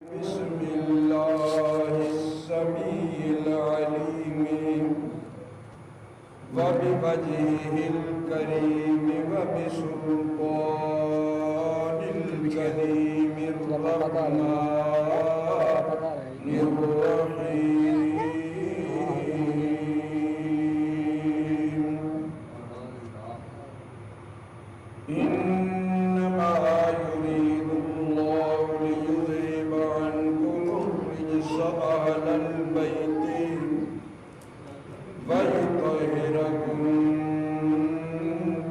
بسم الله السميع العليم وبوجهه الكريم وبسلطان الكريم الرحمن الرحيم إنما يريد الله ليذهب عنكم الرجس أهل البيت ويطهركم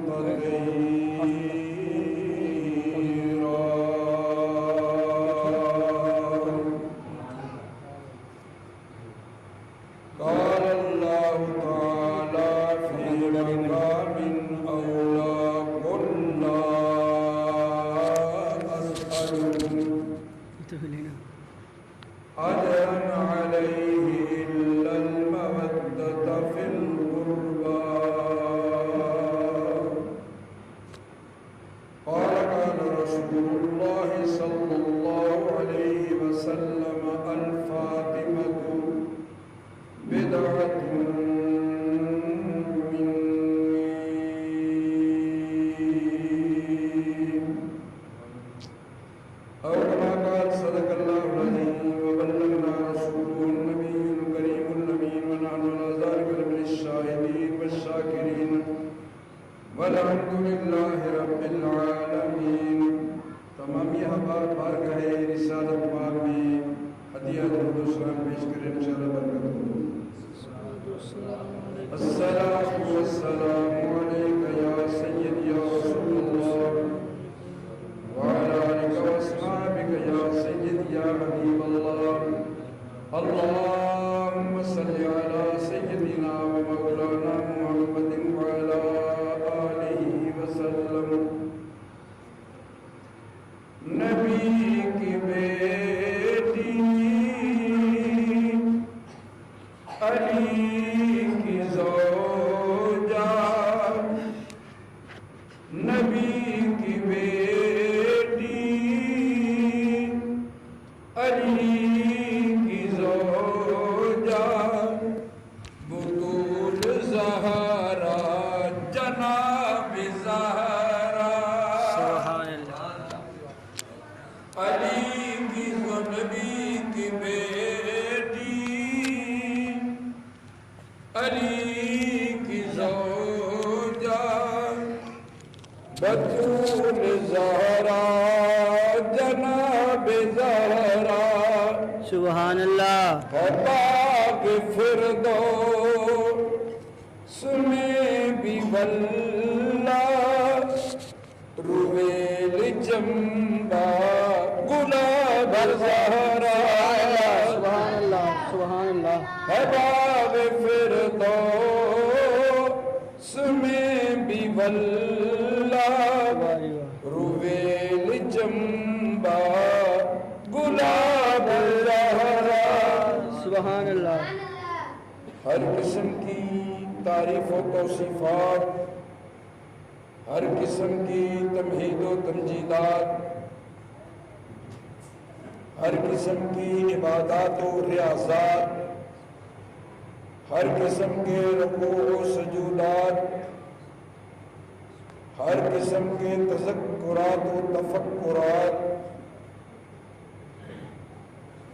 تطهيرا. قال الله تعالى في مقام أولى قل لا أسألكم أجرا عليه إلا المودة في القربى. قال رسول الله صلى الله عليه وسلم الفاطمة بدعة مني أو كما قال صدق الله العظيم وبلغنا رسوله النبي الكريم الأمين ونحن على ذلك لمن الشاهدين والشاكرين والحمد لله رب العالمين. تمام یہ بار بار کہے رسالت پاک میں ہدیہ درود و سلام پیش کریں انشاءاللہ برکت ہو. الصلاة والسلام عليك يا سيدي يا رسول الله وعلى آلك وأصحابك يا سيدي يا حبيب الله. اللهم صل على سيدنا ومولانا محمد وعلى آله وسلم. نبی کی بیٹی علی کی زوجہ نبی کی بیٹی علی کی زوجہ بطول زہرا جناب زہرا علی کی نبی کی بیٹی علی کی زوجہ بطول زہرا جناب زہرا. سبحان اللہ. باغ فردوس میں بھی واللہ رویل جنبا گلاب زہرا. سبحان اللہ. سبحان اللہ. باغ فردوس میں بھی واللہ رویل جنبا گلاب زہرا. سبحان اللہ. ہر قسم کی تعریف و توصیفات، ہر قسم کی تمہید و تمجیدات، ہر قسم کی عبادات و ریاضات، ہر قسم کے رکوع و سجودات، ہر قسم کے تذکرات و تفکرات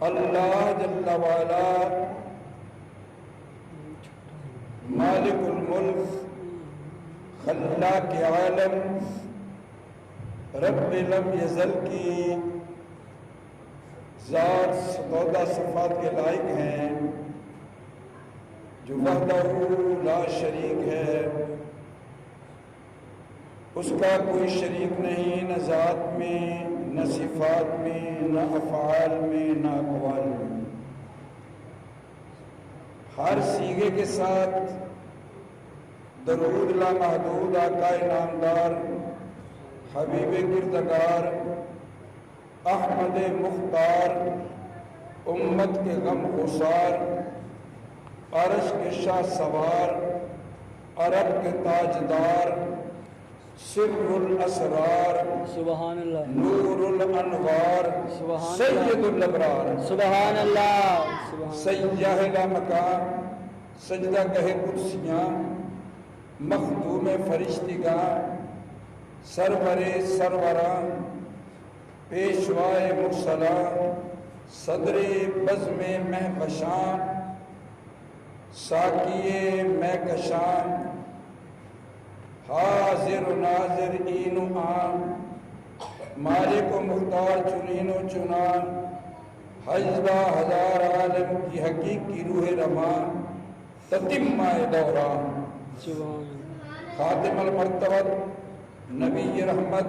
اللہ جل وعلا مالک الملک خلاق عالم رب لم یزل کی ذات 14 صفات کے لائق ہیں جو وحدہ لا شریک ہے. اس کا کوئی شریک نہیں، نہ ذات میں، نہ صفات میں، نہ افعال میں، نہ اقوال میں. ہر صیغے کے ساتھ درود لامحدود آقا انعامدار حبیب کردگار احمد مختار امت کے غم گسار عرش کے شاہ سوار عرب کے تاجدار سر الاسرار سبحان اللہ نور الانوار سبحان سید الابرار سبحان اللہ سبحان سیاہ لا مکان سجدہ گہ قدسیاں مخدوم فرشتگاں سرور سروراں پیشوائے مرسلاں صدر بزم مہوشاں ساقیے مہکشاں حاضر و ناظر این و آن مالک و مختار چنین و چنان حجدہ ہزار عالم کی حقیقی روح رمان تتمہ دوران سبحان خاتم المرتبت نبی رحمت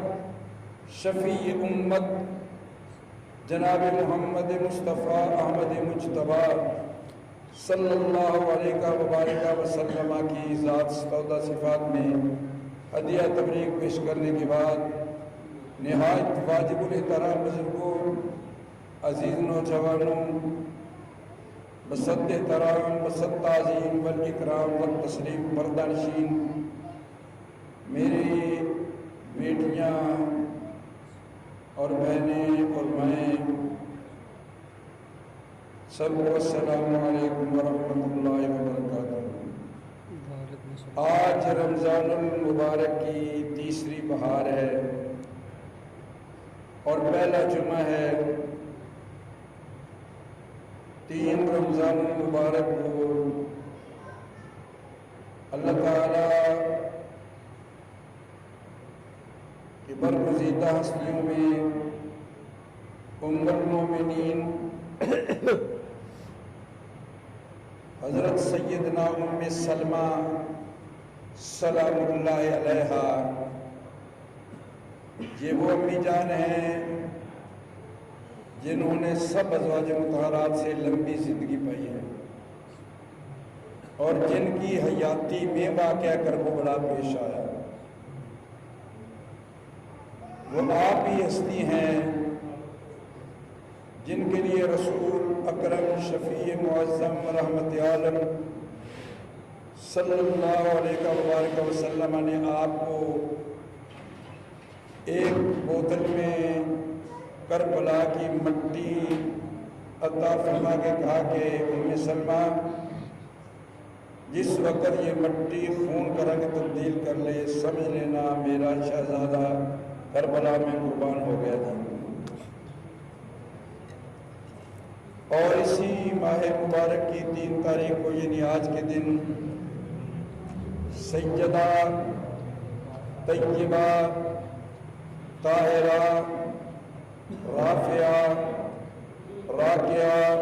شفیع امت جناب محمد مصطفیٰ احمد مجتبی صلی اللہ علیہ وبارک وسلم کی ذات ستودہ صفات میں ہدیہ تبریک پیش کرنے کے بعد نہایت واجب الاحترام بزرگوں عزیز نوجوانوں بسط احترام بسط تعظیم والاکرام والتسلیم پردہ-نشین میری بیٹیاں اور بہنیں اور میں سب کو السلام علیکم ورحمۃ اللہ وبرکاتہ۔ آج رمضان المبارک کی تیسری بہار ہے اور پہلا جمعہ ہے۔ 3 رمضان المبارک کو اللہ تعالیٰ کی برگزیدہ ہستیوں میں ام المومنین حضرت سیدنا ام سلمہ سلام اللہ علیہا، یہ وہ امی جان ہیں جنہوں نے سب ازواج مطہرات سے لمبی زندگی پائی ہے اور جن کی حیاتی میں واقعہ کرب و بلا پیش آیا۔ وہ آپ ہی ہستی ہیں جن کے لیے رسول اکرم شفیع معظم رحمت عالم صلی اللہ علیہ وآلہ وسلم نے آپ کو ایک بوتل میں کربلا کی مٹی عطا فرما کے کہا کہ ام سلمہ جس وقت یہ مٹی خون کا رنگ تبدیل کر لے سمجھ لینا میرا شہزادہ کربلا میں قربان ہو گیا تھا۔ اور اسی ماہ مبارک کی 3 تاریخ کو یعنی آج کے دن سیدہ طیبہ طاہرہ رافعہ راکعہ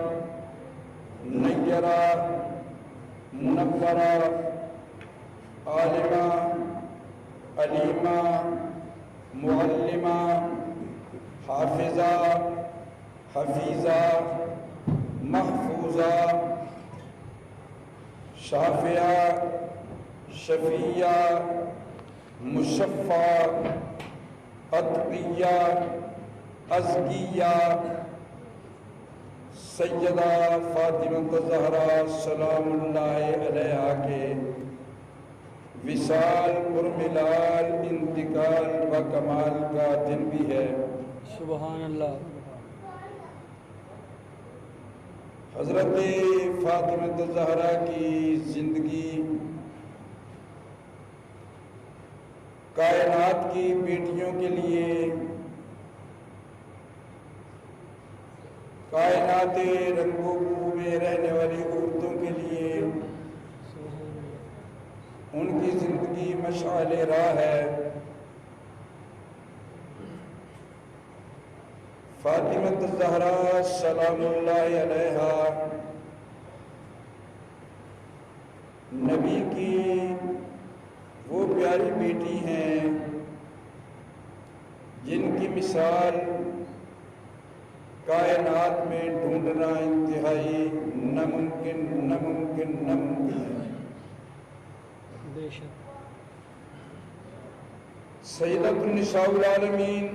نیرہ منورہ عالمہ علیمہ معلمہ حافظہ حفیظہ محفوظہ شافعہ شفیعہ مشفع اتقیہ ازکیہ سیدہ فاطمہ الزہرا سلام اللہ علیہا کے وصال پرملال انتقال و کمال کا دن بھی ہے۔ سبحان اللہ۔ حضرت فاطمہ الزہرا کی زندگی کائنات کی بیٹیوں کے لیے کائنات رنگوں میں رہنے والی عورتوں کے لیے ان کی زندگی مشعل راہ ہے۔ فاطمہ الزہرا سلام اللہ علیہا نبی کی وہ پیاری بیٹی ہیں جن کی مثال کائنات میں ڈھونڈنا انتہائی ناممکن ہے۔ بے شک سیدۃ النساء العالمین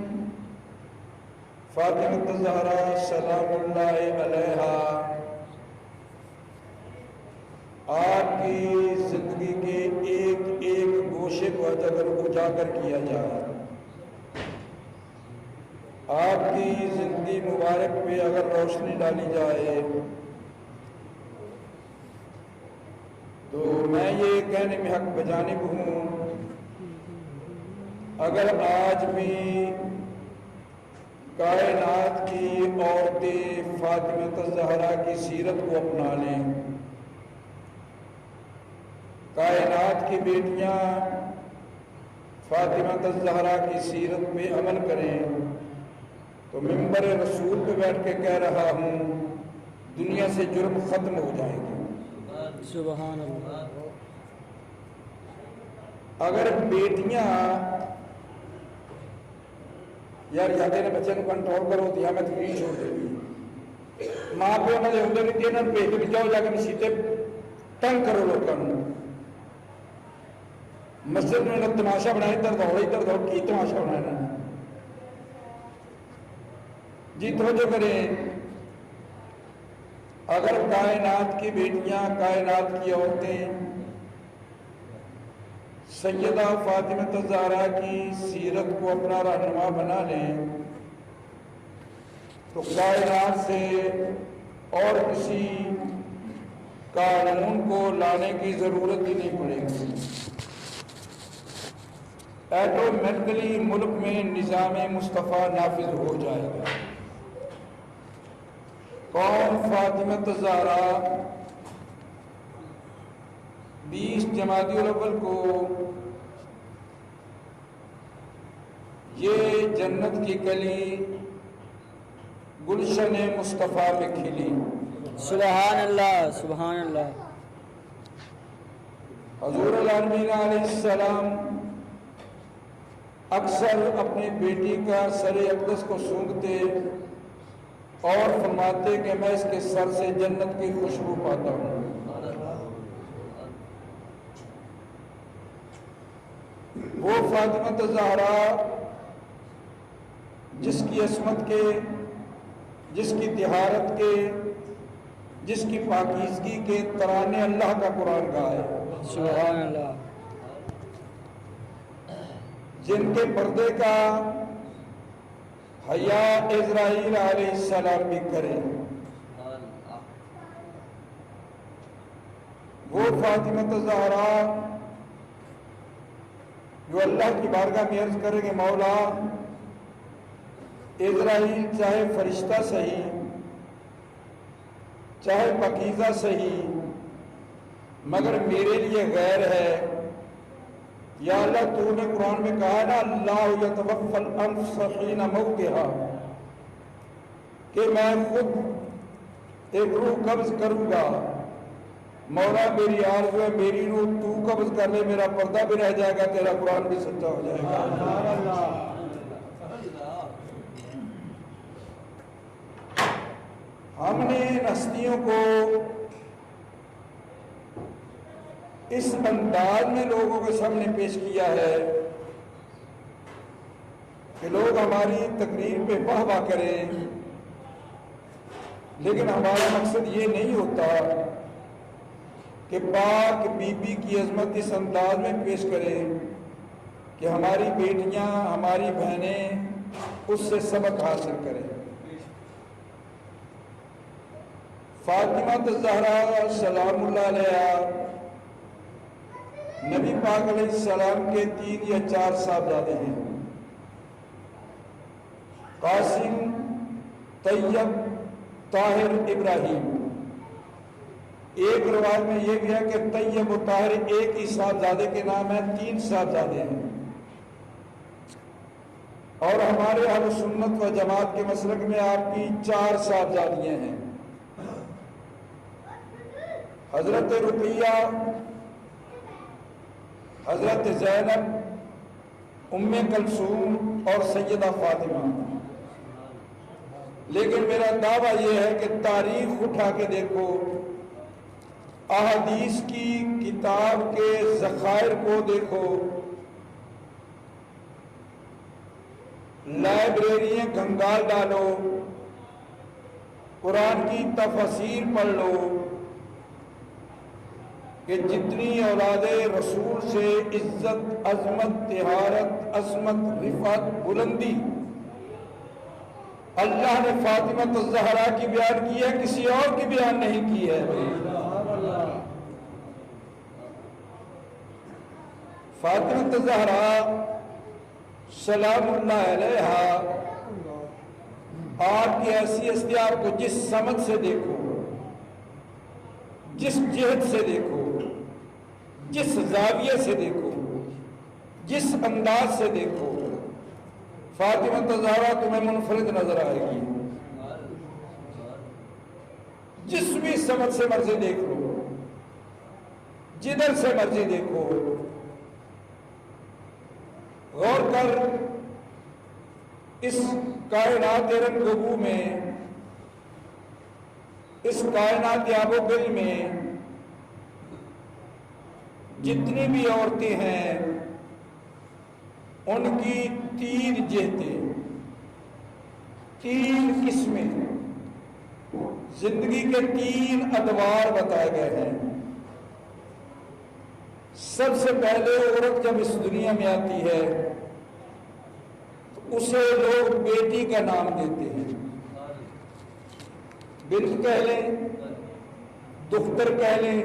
فاطمہ الزہرا سلام اللہ علیہا آپ کی زندگی کے ایک ایک گوشے کو اجاگر کیا جائے۔ آپ کی زندگی مبارک پہ اگر روشنی ڈالی جائے تو میں یہ کہنے میں حق بجانب ہوں، اگر آج بھی کائنات کی عورتیں فاطمہ الزہرا کی سیرت کو اپنا لیں، کائنات کی بیٹیاں فاطمہ الزہرا کی سیرت پہ عمل کریں، تو منبر رسول پہ بیٹھ کے کہہ رہا ہوں دنیا سے جرم ختم ہو جائے گا۔ سبحان اللہ۔ اگر بیٹیاں یار جاتے نے بچے کو کنٹرول کرو تو یا میں تقریر چھوڑ دے گی، ماں پیو نہ ہوں نہیں تینوں بھیج کے جاؤ جا کے مسیتے تنگ کرو لوگوں مسجد میں تماشا بنائے ادھر دوڑ کی تماشا بنانا جی توجہ کریں۔ اگر کائنات کی بیٹیاں کائنات کی عورتیں سیدہ فاطمہ الزہرا کی سیرت کو اپنا رہنما بنا لیں تو کائنات سے اور کسی قانون کو لانے کی ضرورت ہی نہیں پڑے گی، ایٹومیٹکلی ملک میں نظام مصطفیٰ نافذ ہو جائے گا۔ کون فاطمہ الزہرا 20 جمادی الاول کو یہ جنت کی کلی گلشن مصطفیٰ میں کھلی۔ سبحان اللہ سبحان اللہ۔ حضور العالمین علیہ السلام اکثر اپنی بیٹی کا سر اقدس کو سونگتے اور فرماتے کہ میں اس کے سر سے جنت کی خوشبو پاتا ہوں۔ وہ فاطمہ الزہرا جس کی عصمت کے، جس کی طہارت کے، جس کی پاکیزگی کے ترانے اللہ کا قرآن گائے، سبحان اللہ، جن کے پردے کا حیا اسرائیل علیہ السلام بھی کرے، وہ فاطمہ الزہرا جو اللہ کی بارگاہ میں عرض کرے کہ مولا اسرائیل چاہے فرشتہ صحیح، چاہے پاکیزہ صحیح، مگر میرے لیے غیر ہے۔ یا اللہ تو نے قرآن میں کہا نا اللہ یتوفی الانفس حین موتها، کہ میں خود ایک روح قبض کروں گا۔ مولا میری آرزو ہے میری روح تو قبض کر لے، میرا پردہ بھی رہ جائے گا، تیرا قرآن بھی سچا ہو جائے گا۔ ہم نے ہستیوں کو اس انداز میں لوگوں کے سامنے پیش کیا ہے کہ لوگ ہماری تقریر پہ واہ واہ کریں، لیکن ہمارا مقصد یہ نہیں ہوتا کہ پاک بی بی کی عظمت اس انداز میں پیش کریں کہ ہماری بیٹیاں، ہماری بہنیں اس سے سبق حاصل کریں۔ فاطمہ الزہرا سلام اللہ علیہا نبی پاک علیہ السلام کے 3 یا 4 صاحبزادے ہیں، قاسم، طیب، طاہر، ابراہیم۔ ایک روایت میں یہ بھی ہے کہ طیب و طاہر ایک ہی صاحبزادے کے نام ہے، 3 صاحبزادے ہیں۔ اور ہمارے اہل سنت و جماعت کے مسلک میں آپ کی 4 صاحبزادیاں ہیں، حضرت رقیہ، حضرت زینب، ام کلثوم اور سیدہ فاطمہ۔ لیکن میرا دعویٰ یہ ہے کہ تاریخ اٹھا کے دیکھو، احادیث کی کتاب کے ذخائر کو دیکھو، لائبریریاں گھنگال ڈالو، قرآن کی تفاسیر پڑھ لو، کہ جتنی اولاد رسول سے عزت، عظمت، طہارت، عصمت، رفعت، بلندی اللہ نے فاطمہ الزہرا کی بیان کی ہے، کسی اور کی بیان نہیں کی ہے۔ فاطمہ الزہرا سلام اللہ علیہا، آپ کی ایسی ہستی، آپ کو جس سمت سے دیکھو، جس جہت سے دیکھو، جس زاویے سے دیکھو، جس انداز سے دیکھو، فاطمہ الزہرا تمہیں منفرد نظر آئے گی۔ جس بھی سمت سے مرضی دیکھ لو، جدھر سے مرضی دیکھو، غور کر اس کائنات رنگبو میں، اس کائنات آب و گل میں جتنی بھی عورتیں ہیں ان کی 3 جہتیں، 3 قسمیں، زندگی کے 3 ادوار بتائے گئے ہیں۔ سب سے پہلے عورت جب اس دنیا میں آتی ہے تو اسے لوگ بیٹی کا نام دیتے ہیں، بنت کہہ لیں، دختر کہہ لیں،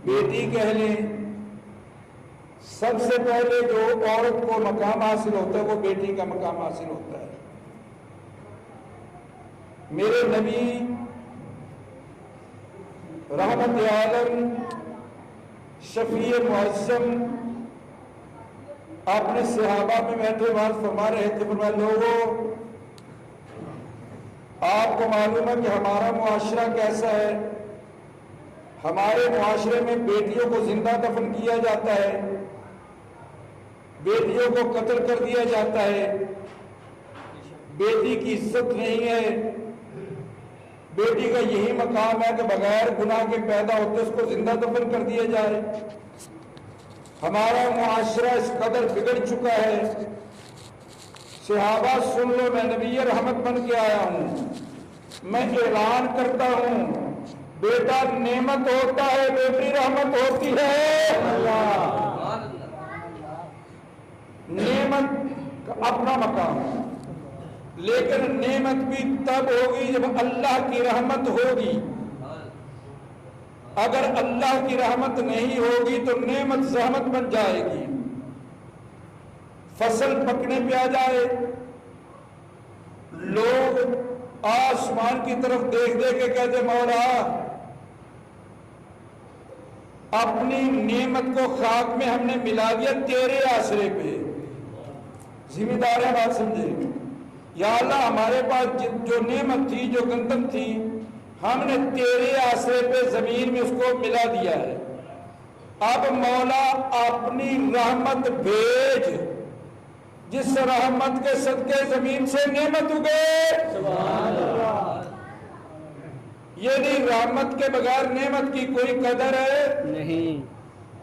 بیٹی کہہ لیں۔ سب سے پہلے جو عورت کو مقام حاصل ہوتا ہے وہ بیٹی کا مقام حاصل ہوتا ہے۔ میرے نبی رحمت عالم شفیع معظم اپنے صحابہ میں بیٹھے بات فرما رہے تھے، فرمایا لوگوں آپ کو معلوم ہے کہ ہمارا معاشرہ کیسا ہے؟ ہمارے معاشرے میں بیٹیوں کو زندہ دفن کیا جاتا ہے، بیٹیوں کو قتل کر دیا جاتا ہے، بیٹی کی عزت نہیں ہے، بیٹی کا یہی مقام ہے کہ بغیر گناہ کے پیدا ہوتے اس کو زندہ دفن کر دیا جائے۔ ہمارا معاشرہ اس قدر بگڑ چکا ہے۔ صحابہ سن لو، میں نبی رحمت بن کے آیا ہوں، میں اعلان کرتا ہوں بیٹا نعمت ہوتا ہے، بیٹی رحمت ہوتی ہے۔ نعمت کا اپنا مقام ہے، لیکن نعمت بھی تب ہوگی جب اللہ کی رحمت ہوگی۔ اگر اللہ کی رحمت نہیں ہوگی تو نعمت زحمت بن جائے گی۔ فصل پکنے پہ آ جائے، لوگ آسمان کی طرف دیکھ دے کے کہتے مولا اپنی نعمت کو خاک میں ہم نے ملا دیا تیرے آسرے پہ۔ ذمہ دار ہے، بات سمجھے؟ یا اللہ ہمارے پاس جو نعمت تھی، جو گندم تھی، ہم نے تیرے آسرے پہ زمین میں اس کو ملا دیا ہے۔ اب مولا اپنی رحمت بھیج، جس رحمت کے صدقے زمین سے نعمت اگے۔ سبحان اللہ۔ یہ نہیں رحمت کے بغیر نعمت کی کوئی قدر ہے نہیں۔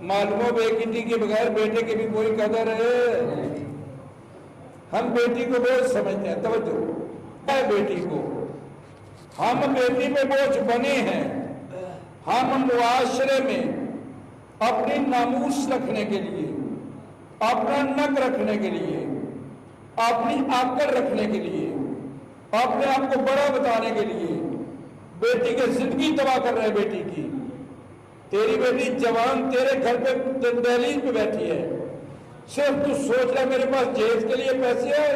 معلوم ہو بیٹی کے بغیر بیٹے کی بھی کوئی قدر ہے؟ ہم بیٹی کو بوجھ سمجھتے ہیں، توجہ ہے بیٹی کو، ہم بیٹی پہ بوجھ بنے ہیں۔ ہم معاشرے میں اپنی ناموس رکھنے کے لیے، اپنا نک رکھنے کے لیے، اپنی آکڑ رکھنے کے لیے، اپنے آپ کو بڑا بتانے کے لیے بیٹی کی زندگی تباہ کر رہے ہیں۔ بیٹی کی، تیری بیٹی جوان تیرے گھر پہ دہلیز پہ بیٹھی ہے، صرف تو سوچ رہا میرے پاس جہیز کے لیے پیسے ہیں،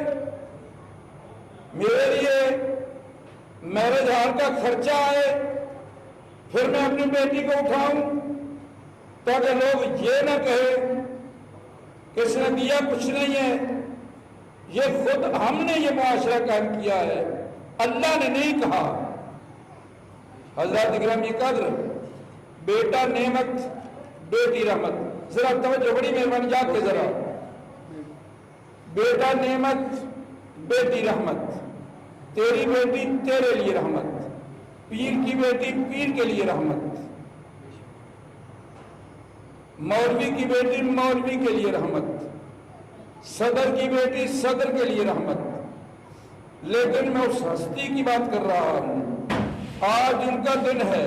میرے لیے میرج ہال کا خرچہ آئے، پھر میں اپنی بیٹی کو اٹھاؤں تاکہ لوگ یہ نہ کہیں کہ اس نے دیا کچھ نہیں ہے۔ یہ خود ہم نے یہ معاشرہ قائم کیا ہے، اللہ نے نہیں کہا۔ حضرات اکرام یہ قدر، بیٹا نعمت، بیٹی رحمت۔ ذرا توجہ، بڑی مہربانی جاگ کے ذرا، بیٹا نعمت، بیٹی رحمت۔ تیری بیٹی تیرے لیے رحمت، پیر کی بیٹی پیر کے لیے رحمت، مولوی کی بیٹی مولوی کے لیے رحمت، صدر کی بیٹی صدر کے لیے رحمت۔ لیکن میں اس ہستی کی بات کر رہا ہوں، آج ان کا دن ہے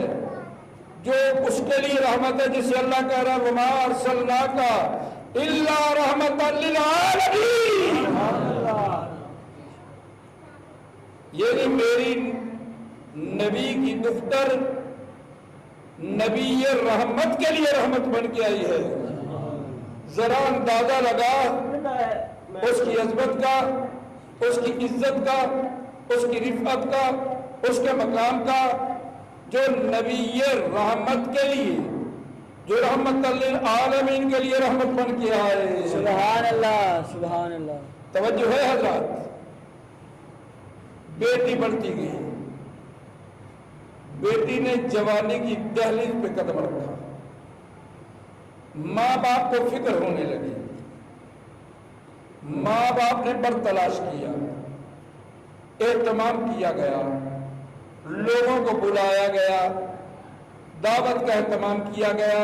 جو اس کے لیے رحمت ہے، جسے اللہ کہہ رہا ہے وما ارسلناک الا رحمت للعالمین، یعنی میری نبی کی دختر نبی رحمت کے لیے رحمت بن کے آئی ہے۔ ذرا اندازہ لگا اس کی عظمت کا، اس کی عزت کا، اس کی رفعت کا، اس کے مقام کا، جو نبی رحمت کے لیے، جو رحمت للعالمین کے لیے رحمت بن کے آئے۔ سبحان اللہ، سبحان اللہ۔ توجہ ہے حضرات، بیٹی بڑھتی گئی، بیٹی نے جوانی کی دہلیز پہ قدم رکھا، ماں باپ کو فکر ہونے لگی، ماں باپ نے بڑھ تلاش کیا، اہتمام کیا گیا، لوگوں کو بلایا گیا، دعوت کا اہتمام کیا گیا،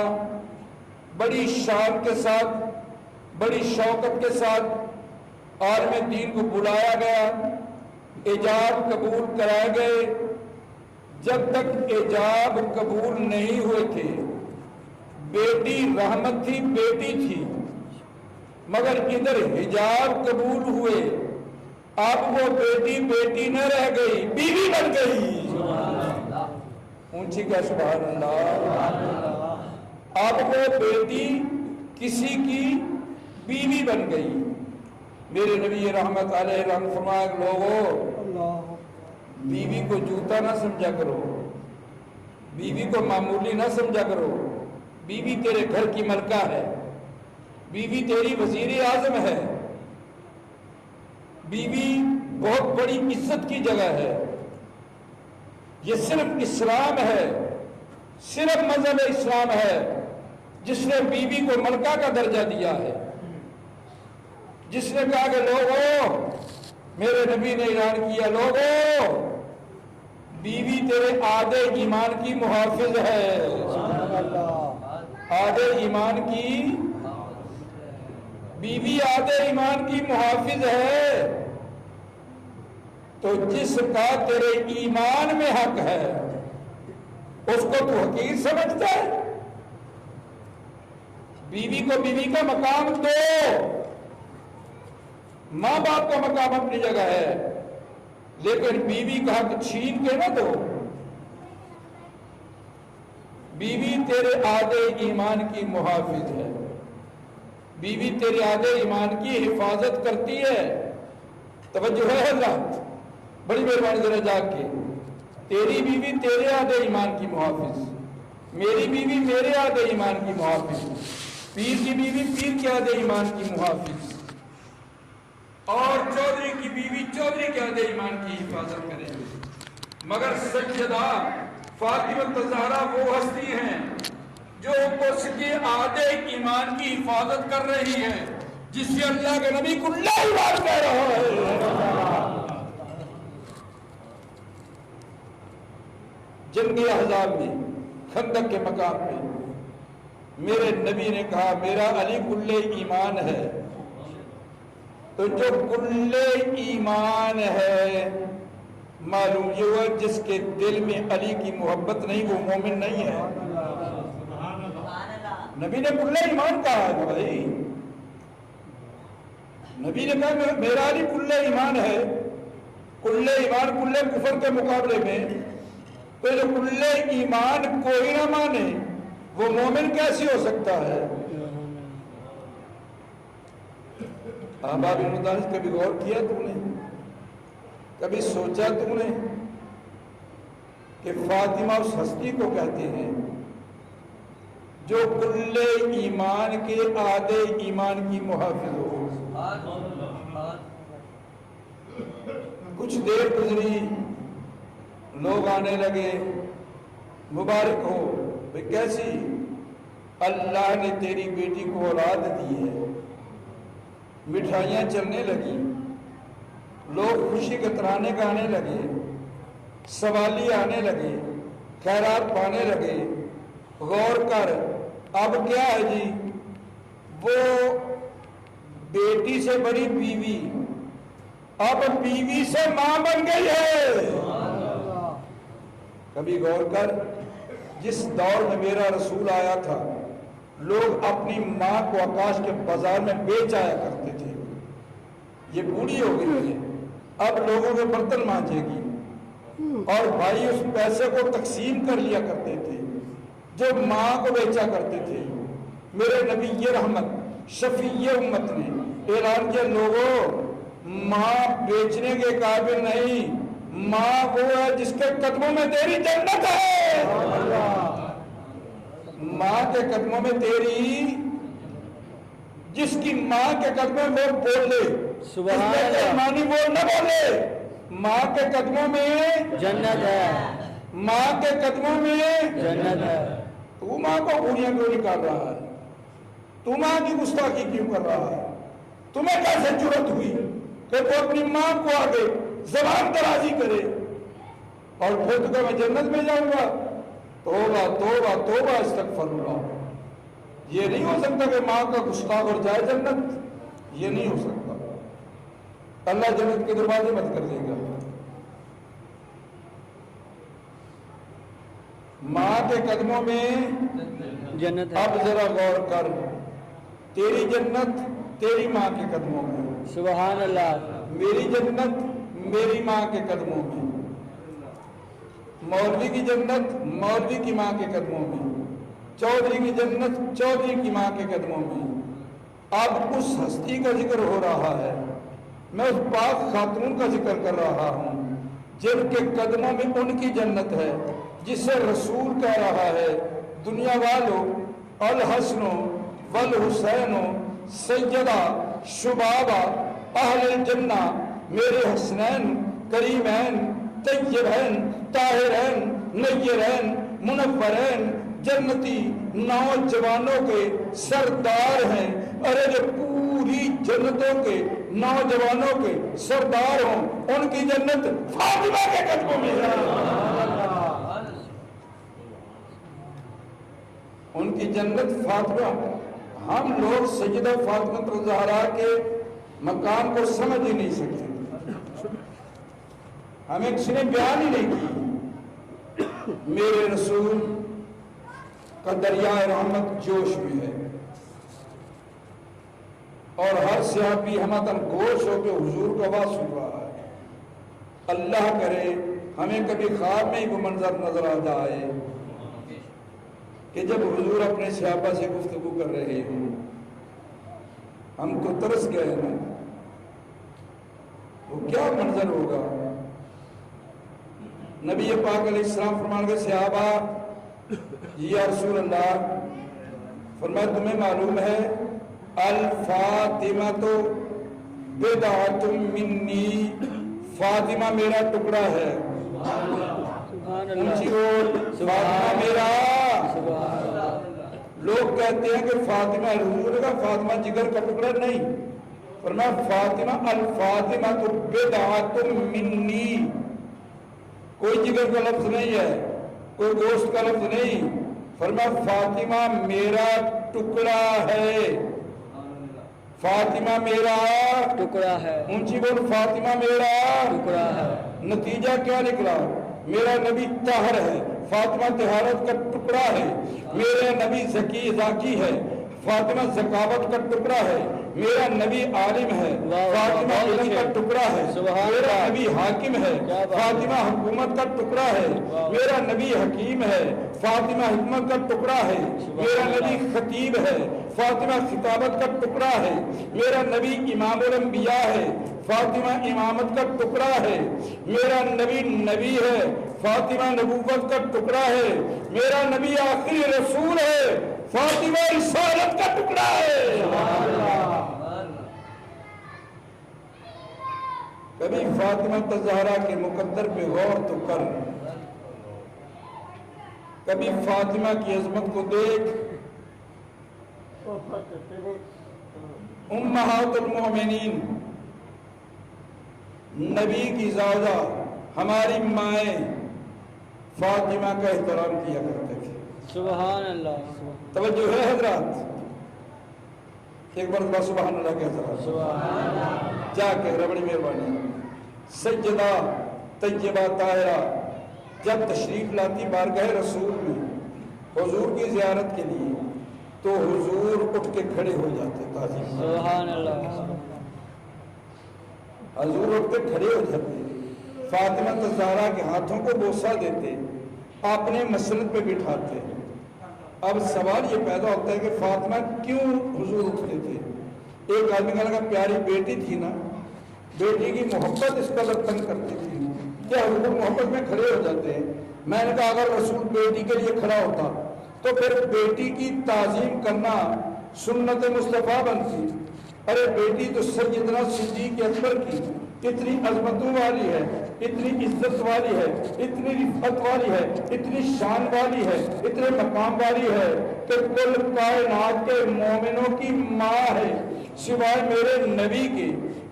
بڑی شان کے ساتھ، بڑی شوقت کے ساتھ عالم دین کو بلایا گیا، ایجاب قبول کرائے گئے۔ جب تک ایجاب قبول نہیں ہوئے تھے، بیٹی رحمت تھی، بیٹی تھی، مگر ادھر حجاب قبول ہوئے، اب وہ بیٹی بیٹی نہ رہ گئی، بیوی بن گئی۔ اونچی کا سبحان اللہ۔ اب وہ بیٹی کسی کی بیوی بن گئی۔ میرے نبی رحمت علیہ رحمت فرمایا، لوگوں بیوی کو جوتا نہ سمجھا کرو، بیوی کو معمولی نہ سمجھا کرو، بیوی تیرے گھر کی ملکہ ہے، بیوی تیری وزیر اعظم ہے، بیوی بہت بڑی عزت کی جگہ ہے۔ یہ صرف اسلام ہے، صرف مذہب اسلام ہے جس نے بیوی کو ملکہ کا درجہ دیا ہے، جس نے کہا کہ لوگوں، میرے نبی نے اعلان کیا، لوگوں بیوی تیرے آدھے ایمان کی محافظ ہے، آدھے ایمان کی بیوی آدھے ایمان کی محافظ ہے۔ تو جس کا تیرے ایمان میں حق ہے اس کو تو حقیر سمجھتا ہے؟ بیوی کو بیوی کا مقام دو، ماں باپ کا مقام اپنی جگہ ہے، لیکن بیوی کا حق چھین کے نہ دو۔ بیوی تیرے آدھے ایمان کی محافظ ہے، بیوی تیرے آدھے ایمان کی حفاظت کرتی ہے۔ توجہ ہے حضرات، بڑی مہربانی ذرا جاگ کے، تیری بیوی تیرے آدھے ایمان کی محافظ، میری بیوی میرے آدھے ایمان کی محافظ، پیر کی بیوی پیر کے آدھے ایمان کی محافظ، اور چودھری کی بیوی چودھری کے آدھے ایمان کی حفاظت کرے گی۔ مگر سیدہ فاطمہ الزہرا وہ ہستی ہیں جو اس کے آدھے ایمان کی حفاظت کر رہی ہے، جس سے اللہ کے نبی کو لا ایمان کہہ رہا ہے۔ جنگ احزاب میں، خندق کے مقام پہ میرے نبی نے کہا میرا علی کل ایمان ہے۔ تو جو کل ایمان ہے، معلوم یہ ہوا جس کے دل میں علی کی محبت نہیں وہ مومن نہیں ہے۔ نبی نے کل ایمان کہا ہے بھائی، نبی نے کہا میرا علی کل ایمان ہے۔ کل ایمان کل کفر کے مقابلے میں تو جو کل ایمان کوئی نہ مانے وہ مومن کیسے ہو سکتا ہے؟ احباب المدارس، کبھی غور کیا تم نے، کبھی سوچا تم نے کہ فاطمہ اس ہستی کو کہتے ہیں جو کل ایمان کے آدھے ایمان کی محافظ ہو؟ کچھ دیر گزری، لوگ آنے لگے، مبارک ہو بھئی کیسی؟ اللہ نے تیری بیٹی کو اولاد دی ہے۔ مٹھائیاں چلنے لگی، لوگ خوشی کے ترانے گانے لگے، سوالی آنے لگے، خیرات پانے لگے۔ غور کر، اب کیا ہے جی؟ وہ بیٹی سے بڑی بیوی اب بیوی سے ماں بن گئی ہے۔ کبھی غور کر، جس دور میں میرا رسول آیا تھا لوگ اپنی ماں کو آکاش کے بازار میں بیچ آیا کرتے تھے. یہ بوڑھی ہو گئی ہے، اب لوگوں کے برتن مانجے گی، اور بھائی اس پیسے کو تقسیم کر لیا کرتے تھے جو ماں کو بیچا کرتے تھے. میرے نبی یہ رحمت شفیع امت نے اعلان کیا، لوگوں ماں بیچنے کے قابل نہیں، ماں وہ ہے جس کے قدموں میں تیری جنت ہے. ماں کے قدموں میں تیری، جس کی ماں کے قدموں میں بول لے، سبحان اللہ، مانی بول نہ بولے، ماں کے قدموں میں جنت ہے، ماں کے قدموں میں جنت ہے. تو ماں کو گولیاں کیوں نکال رہا ہے؟ تو ماں کی گستاخی کیوں کر رہا ہے؟ تمہیں کیسے جرأت ہوئی کہ تو اپنی ماں کو آگے زبان درازی کرے اور پھر تو کہ میں جنت میں جاؤں گا؟ توبہ توبہ توبہ استغفر اللہ. یہ نہیں ہو سکتا کہ ماں کا گستاخ اور جائے جنت، یہ نہیں ہو سکتا. اللہ جنت کے دروازے بند کر دے گا. ماں کے قدموں میں جنت ہے. اب ذرا غور کر، تیری جنت تیری ماں کے قدموں میں، سبحان اللہ، میری جنت میری ماں کے قدموں میں، مولوی کی جنت مولوی کی ماں کے قدموں میں، چودھری کی جنت چودھری کی ماں کے قدموں میں. اب اس ہستی کا ذکر ہو رہا ہے، میں اس پاک خاتون کا ذکر کر رہا ہوں جن کے قدموں میں ان کی جنت ہے، جسے رسول کہہ رہا ہے، دنیا والوں الحسن والحسین سیدہ شبابہ اہل الجنہ، میرے حسنین کریمین طیبین طاہرین نیرین منورین جنتی نوجوانوں کے سردار ہیں. ارے جو پوری جنتوں کے نوجوانوں کے سردار ہوں ان کی جنت فاطمہ کے قدموں میں ہے. ان کی جنت فاطمہ. ہم لوگ سیدہ فاطمہ الزہرا کے مقام کو سمجھ ہی نہیں سکتے، ہمیں کسی نے بیان ہی نہیں کی. میرے رسول کا دریائے رحمت جوش میں ہے، اور ہر صحابی ہمدن گوش ہو کے حضور کو آواز سن رہا ہے. اللہ کرے ہمیں کبھی خواب میں ہی وہ منظر نظر آ جائے کہ جب حضور اپنے صحابہ سے گفتگو کر رہے ہوں. ہم تو ترس گئے نا، وہ کیا منظر ہوگا. نبی پاک علیہ السلام فرمان کے صحابہ یا رسول اللہ، فرمایا تمہیں معلوم ہے الفاطمہ تو بدعۃ منی، فاطمہ میرا ٹکڑا ہے. اونچی بول، فاطمہ میرا. لوگ کہتے ہیں کہ فاطمہ حضور کا فاطمہ جگر کا ٹکڑا نہیں، فرمایا فاطمہ الفاطمہ تو بدعۃ منی، کوئی جگر کا لفظ نہیں ہے، کوئی گوشت کا لفظ نہیں. فرمایا فاطمہ میرا ٹکڑا ہے، فاطمہ میرا ٹکڑا ہے. اونچی بول، فاطمہ میرا ٹکڑا ہے. نتیجہ کیا نکلا؟ میرا نبی طاہر ہے، فاطمہ طہارت کا ٹکڑا ہے. میرا نبی ذکی ہے، فاطمہ ذکاوت کا ٹکڑا ہے. میرا نبی عالم ہے، فاطمہ علم کا ٹکڑا ہے. میرا نبی حاکم ہے، فاطمہ حکومت کا ٹکڑا ہے. میرا نبی حکیم ہے، فاطمہ حکمت کا ٹکڑا ہے. میرا نبی خطیب ہے، فاطمہ خطابت کا ٹکڑا ہے. میرا نبی امام الانبیاء ہے، فاطمہ امامت کا ٹکڑا ہے. میرا نبی نبی ہے، فاطمہ نبوت کا ٹکڑا ہے. میرا نبی آخری رسول ہے، فاطمہ رسالت کا ٹکڑا ہے. کبھی فاطمہ الزہرا کے مقدر پہ غور تو کر، کبھی فاطمہ کی عظمت کو دیکھ. امہات المومنین، نبی کی زوجہ، ہماری مائیں فاطمہ کا احترام کیا کرتے تھے. سبحان اللہ. توجہ ہے حضرات؟ ایک بار سبحان اللہ کے حضرات جا کے بڑی مہربانی. سیدہ طیبہ طاہرہ جب تشریف لاتی بارگاہ رسول میں حضور کی زیارت کے لیے تو حضور اٹھ کے کھڑے ہو جاتے تعظیم، سبحان اللہ، حضور اٹھ کے کھڑے ہو جاتے، فاطمہ الزہرا کے ہاتھوں کو بوسہ دیتے، اپنے مسند پہ بٹھاتے۔ اب سوال یہ پیدا ہوتا ہے کہ فاطمہ کیوں حضور اٹھتے تھے؟ ایک آدمی کہنے لگا پیاری بیٹی تھی نا، بیٹی کی محبت اس قدر تنگ کرتی تھی کہ حضور محبت میں کھڑے ہو جاتے ہیں۔ میں نے کہا اگر رسول بیٹی کے لیے کھڑا ہوتا تو پھر بیٹی کی تعظیم کرنا سنت مصطفیٰ بنتی۔ ارے بیٹی تو سیدنا صدیق اکبر کی اتنی عظمتوں والی ہے، اتنی عزت والی ہے، اتنی رفعت والی ہے، اتنی شان والی ہے، اتنے مقام والی ہے کہ کل کائنات کے مومنوں کی ماں ہے، سوائے میرے نبی کے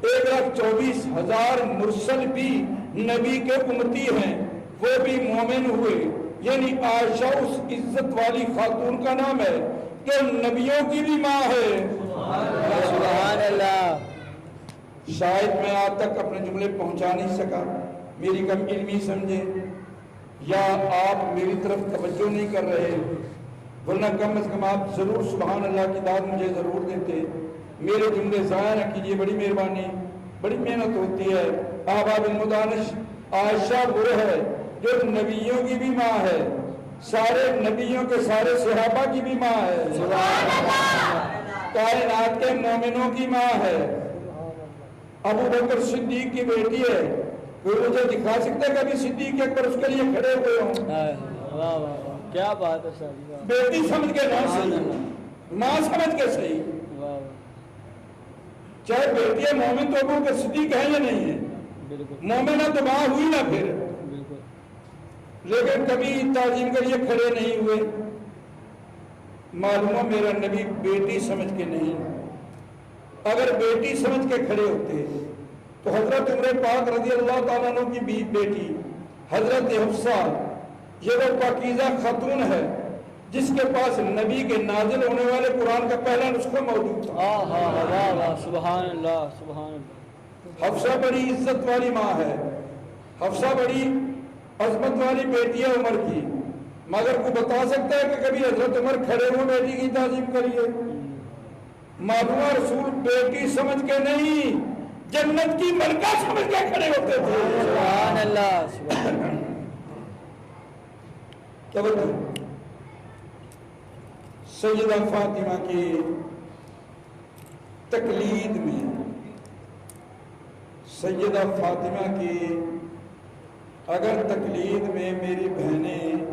1,24,000 مرسل بھی نبی کے امتی ہیں، وہ بھی مومن ہوئے۔ یعنی عائشہ اس عزت والی خاتون کا نام ہے کہ نبیوں کی بھی ماں ہے۔ سبحان اللہ۔ شاید میں آج تک اپنے جملے پہنچا نہیں سکا، میری کم علمی سمجھے یا آپ میری طرف توجہ نہیں کر رہے، ورنہ کم از کم آپ ضرور سبحان اللہ کی داد مجھے ضرور دیتے۔ میرے جملے ضائع نہ کیجیے، بڑی مہربانی، بڑی محنت ہوتی ہے۔ آباب المدانش عائشہ وہ ہے جو نبیوں کی بھی ماں ہے، سارے نبیوں کے سارے صحابہ کی بھی ماں ہے، کائنات کے مومنوں کی ماں ہے، ابو بکر صدیق کی بیٹی ہے۔ کوئی مجھے دکھا سکتا ہے کبھی صدیق اکبر اس کے لیے کھڑے ہوئے ہوں؟ واہ واہ واہ، کیا بات ہے سر، بیٹی سمجھ کے نہ صحیح، ماں سمجھ کے صحیح، چاہے بیٹی مومن تو ابو بکر صدیق ہے یا نہیں ہے، مومنہ تو ماں ہوئی نہ پھر، لیکن کبھی تعظیم کے لیے کھڑے نہیں ہوئے۔ معلوم میرا نبی بیٹی سمجھ کے نہیں، اگر بیٹی سمجھ کے کھڑے ہوتے تو حضرت عمر پاک رضی اللہ تعالیٰ عنہ کی بیٹی حضرت حفصہ، یہ وہ پاکیزہ خاتون ہے جس کے پاس نبی کے نازل ہونے والے قرآن کا پہلا نسخہ موجود تھا۔ سبحان اللہ، سبحان اللہ۔ حفصہ بڑی عزت والی ماں ہے، حفصہ بڑی عظمت والی بیٹی ہے عمر کی، مگر کو بتا سکتا ہے کہ کبھی حضرت عمر کھڑے ہوئے بیٹی کی تعظیم کریے؟ معلومہ رسول بیٹی سمجھ کے نہیں، جنت کی ملکہ سمجھ کے کھڑے ہوتے تھے۔ سبحان اللہ، سبحان اللہ۔ کیا بتاؤں؟ سیدہ فاطمہ کی تقلید میں، سیدہ فاطمہ کی اگر تقلید میں میری بہنیں